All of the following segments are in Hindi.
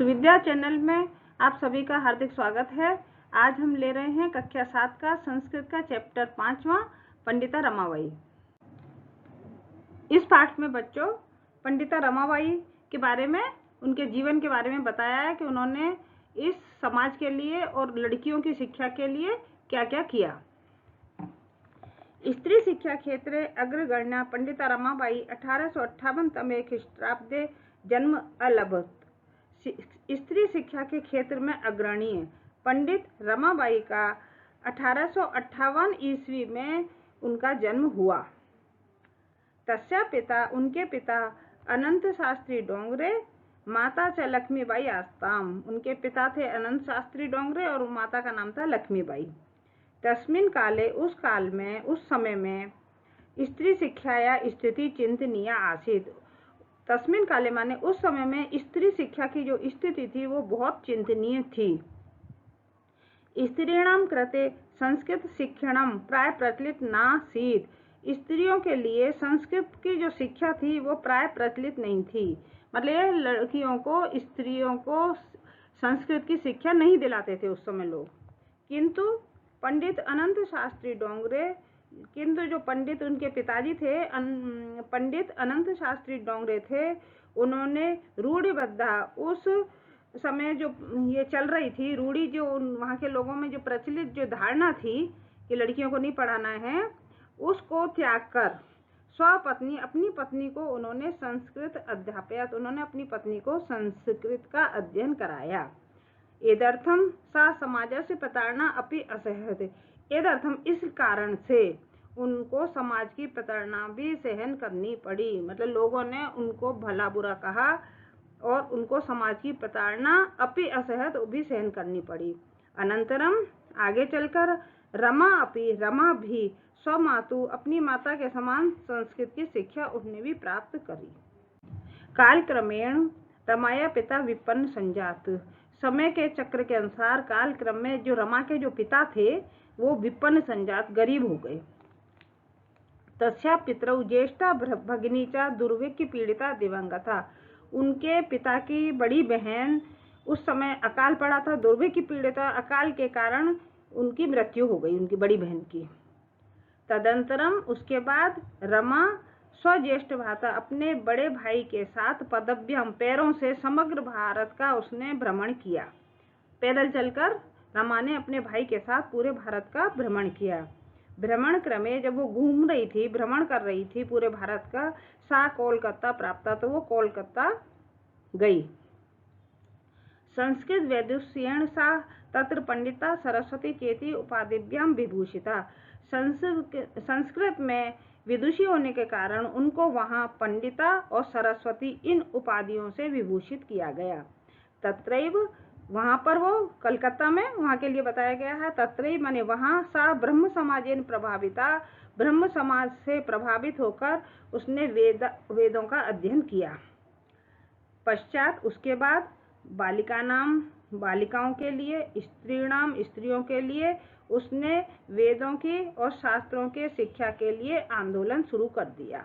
सुविद्या चैनल में आप सभी का हार्दिक स्वागत है। आज हम ले रहे हैं कक्षा 7 का संस्कृत का चैप्टर 5वां पंडिता रमाबाई। इस पाठ में बच्चों पंडिता रमाबाई के बारे में, उनके जीवन के बारे में बताया है कि उन्होंने इस समाज के लिए और लड़कियों की शिक्षा के लिए क्या क्या किया। स्त्री शिक्षा क्षेत्रे अग्रगण्या पंडिता रमाबाई 1858 तमे ख्रीष्टाब्दे जन्म अलभत। स्त्री शिक्षा के क्षेत्र में अग्रणी है। पंडित रमाबाई का 1858 ईस्वी में उनका जन्म हुआ। तस्या पिता, उनके पिता अनंत शास्त्री डोंगरे, माता च लक्ष्मीबाई आस्ताम। उनके पिता थे अनंत शास्त्री डोंगरे और माता का नाम था लक्ष्मीबाई। तस्मिन् काले, उस समय में स्त्री शिक्षाया स्थिति चिंतनीय आसीत्। तस्मिन् काले माने उस समय में स्त्री शिक्षा की जो स्थिति थी वो बहुत चिंतनीय थी। स्त्रीणां कृते संस्कृत शिक्षणं प्राय प्रचलित नासीत्। स्त्रियों के लिए संस्कृत की जो शिक्षा थी वो प्राय प्रचलित नहीं थी। मतलब लड़कियों को, स्त्रियों को संस्कृत की शिक्षा नहीं दिलाते थे उस समय लोग। किंतु पंडित अनंत शास्त्री डोंगरे, किंतु जो पंडित उनके पिताजी थे, पंडित अनंत शास्त्री डोंगरे थे, उन्होंने रूढ़िबद्धा, उस समय जो ये चल रही थी रूढ़ी, जो वहाँ के लोगों में जो प्रचलित जो धारणा थी कि लड़कियों को नहीं पढ़ाना है, उसको त्याग कर स्वपत्नी, अपनी पत्नी को उन्होंने संस्कृत अध्यापयत, उन्होंने अपनी पत्नी को संस्कृत का अध्ययन कराया। एदर्थम सा समाजस्य प्रताड़ना अपि असह्यते। एदर्थम, इस कारण से उनको समाज की प्रताड़ना भी सहन करनी पड़ी। मतलब लोगों ने उनको भला बुरा कहा और उनको समाज की प्रताड़ना अपि असह्यत भी सहन करनी पड़ी। अनंतरम, आगे चलकर रमा भी स्वमातु, अपनी माता के समान संस्कृत की शिक्षा उसने भी प्राप्त करी। कालक्रमेण रमाया पिता विपन्न संजात। समय के चक्र के अनुसार काल क्रम में जो रमा के जो पिता थे वो विपन्न संजात, गरीब हो गए। तस्या पितरौ ज्येष्ठा भगिनी चा दुर्भिक्ष पीड़िता दिवंगता। उनके पिता की बड़ी बहन, उस समय अकाल पड़ा था, दुर्भिक्ष पीड़िता, अकाल के कारण उनकी मृत्यु हो गई, उनकी बड़ी बहन की। तदंतरम, उसके बाद रमा स्वज्येष्ठ भ्राता, अपने बड़े भाई के साथ पदभ्यम, पैरों से समग्र भारत का उसने भ्रमण किया। पैदल चलकर रमा ने अपने भाई के साथ पूरे भारत का भ्रमण किया। भ्रमण क्रमे, जब वो घूम रही थी, भ्रमण कर रही थी पूरे भारत का, सा कोलकाता प्राप्त, तो वो कोलकाता गई। संस्कृत वैदुष्येण सा तत्र पंडिता सरस्वती चेति उपाधिभ्याम विभूषिता। संस्कृत में विदुषी होने के कारण उनको वहाँ पंडिता और सरस्वती, इन उपाधियों से विभूषित किया गया। तत्रैव, वहाँ पर, वो कलकत्ता में वहाँ के लिए बताया गया है। तत्रैव माने वहाँ, सा ब्रह्म समाजेन प्रभाविता, ब्रह्म समाज से प्रभावित होकर उसने वेदों का अध्ययन किया। पश्चात, उसके बाद बालिकाओं के लिए, स्त्रीणाम, स्त्रियों के लिए उसने वेदों की और शास्त्रों के शिक्षा के लिए आंदोलन शुरू कर दिया।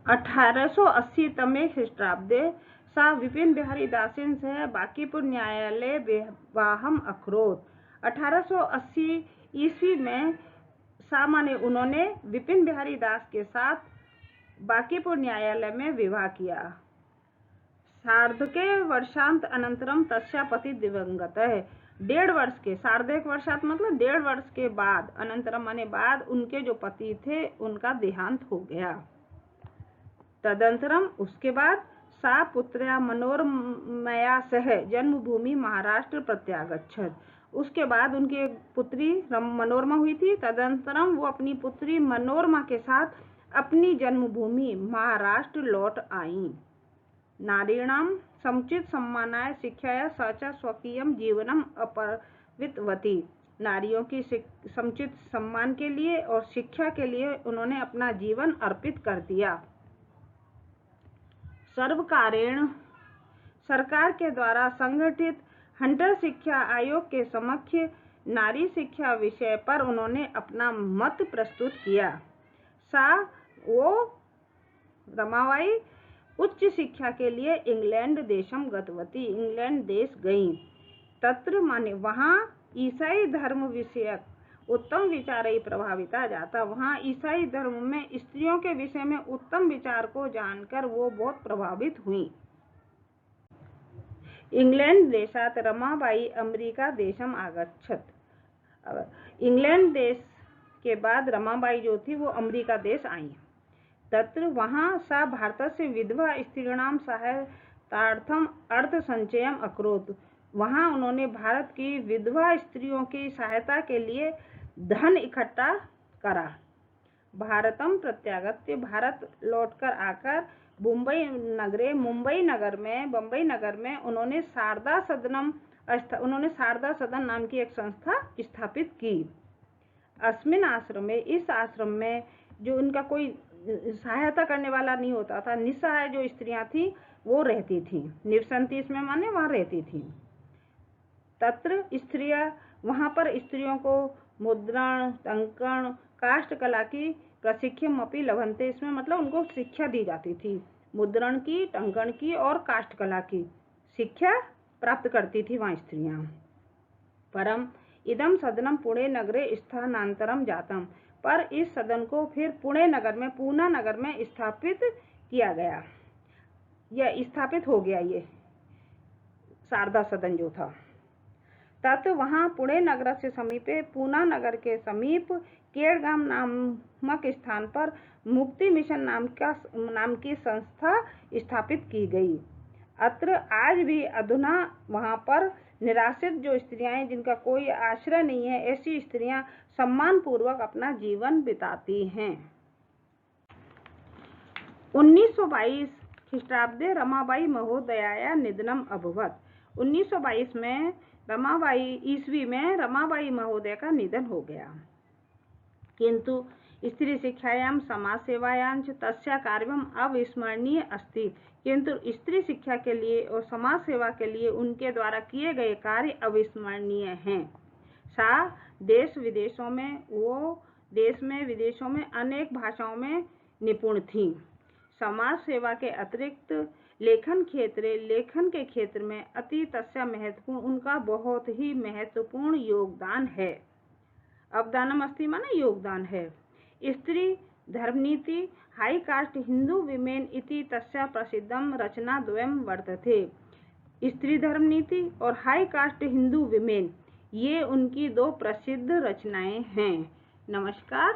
1880 तमे ख्रीष्टाब्दे सा विपिन बिहारी दासेन सह बांकीपुर न्यायालय विवाहम अकरोत। 1880 ईस्वी में सा माने उन्होंने विपिन बिहारी दास के साथ बांकीपुर न्यायालय में विवाह किया। सार्धके वर्षांत अनंतरम तस्या पति दिवंगत है। 1.5 वर्ष के, सार्धक वर्षात मतलब 1.5 वर्ष के बाद, अनंतरम माने बाद, उनके जो पति थे उनका देहांत हो गया। तदंतरम, उसके बाद सा पुत्र्या मनोरमया सह जन्मभूमि महाराष्ट्र प्रत्यागच्छत। उसके बाद उनकी पुत्री मनोरमा हुई थी। तदंतरम वो अपनी पुत्री मनोरमा के साथ अपनी जन्मभूमि महाराष्ट्र लौट आई। नारीणाम समुचित सम्मानाय शिक्षाया सचा स्वकीयम जीवनम अपरवितवती। नारियों की समुचित सम्मान के लिए और शिक्षा के लिए उन्होंने अपना जीवन अर्पित कर दिया। सर्वकारेण, सरकार के द्वारा संगठित हंटर शिक्षा आयोग के समक्ष नारी शिक्षा विषय पर उन्होंने अपना मत प्रस्तुत किया। सा, वो रमाबाई उच्च शिक्षा के लिए इंग्लैंड देशम गतवती, इंग्लैंड देश गईं। तत्र माने वहाँ ईसाई धर्म विषयक उत्तम विचार प्रभाविता जाता, वहाँ ईसाई धर्म में स्त्रियों के विषय में उत्तम विचार को जानकर वो बहुत प्रभावित हुई। इंग्लैंड देशात रमाबाई अमेरिका देशम आगच्छत। इंग्लैंड देश के बाद रमाबाई जो थी वो अमेरिका देश आई। तत्र वहाँ सा भारतस्य विधवा स्त्रीणाम सहायतार्थम अर्थ संचयम अकरोत, वहाँ उन्होंने भारत की विधवा स्त्रियों की सहायता के लिए धन इकट्ठा करा। भारतम प्रत्यागत्य, भारत लौटकर आकर बम्बई नगर में उन्होंने शारदा सदन नाम की एक संस्था स्थापित की। अस्मिन आश्रम में, इस आश्रम में जो उनका कोई सहायता करने वाला नहीं होता था, निस्सहाय जो स्त्रियां थी वो रहती थी। निवसंती इसमें माने वहाँ रहती थी। तत्र स्त्रियां, वहाँ पर स्त्रियों को मुद्रण, टंकण, काष्ठ कला की प्रशिक्षण अपि लभन्ते, इसमें मतलब उनको शिक्षा दी जाती थी। मुद्रण की, टंकण की और काष्ठ कला की शिक्षा प्राप्त करती थी वहाँ स्त्रियां। परम इदम सदनम पुणे नगरे स्थानांतरम जातम, पर इस सदन को फिर पुणे नगर में, पूना नगर में स्थापित किया गया, यह स्थापित हो गया ये शारदा सदन जो था। तत् वहाँ पुणे नगर से समीपे, पूना नगर के समीप केड़गाम नामक स्थान पर मुक्ति मिशन नाम की संस्था स्थापित की गई। अत्र आज भी अधुना वहाँ पर निराश्रित जो स्त्रियां हैं, जिनका कोई आश्रय नहीं है, ऐसी स्त्रियां सम्मान पूर्वक अपना जीवन बिताती हैं। 1922 ख्रीष्टाब्दे रमाबाई महोदयाया निधनम अभवत। 1922 में ईस्वी में रमाबाई महोदय का निधन हो गया। किंतु स्त्री शिक्षायां समाज सेवायां च तस्या कार्यम अविस्मरणीय अस्ति, किंतु स्त्री शिक्षा के लिए और समाज सेवा के लिए उनके द्वारा किए गए कार्य अविस्मरणीय हैं। सा देश विदेशों में अनेक भाषाओं में निपुण थी। समाज सेवा के अतिरिक्त लेखन के क्षेत्र में अति तस्या महत्वपूर्ण, उनका बहुत ही महत्वपूर्ण योगदान है। अवदानम अस्ति माने योगदान है। स्त्री धर्मनीति हाई कास्ट हिंदू विमेन इति तस्या प्रसिद्धम रचना द्वयम वर्तते। स्त्री धर्मनीति और हाई कास्ट हिंदू विमेन, ये उनकी दो प्रसिद्ध रचनाएं हैं। नमस्कार।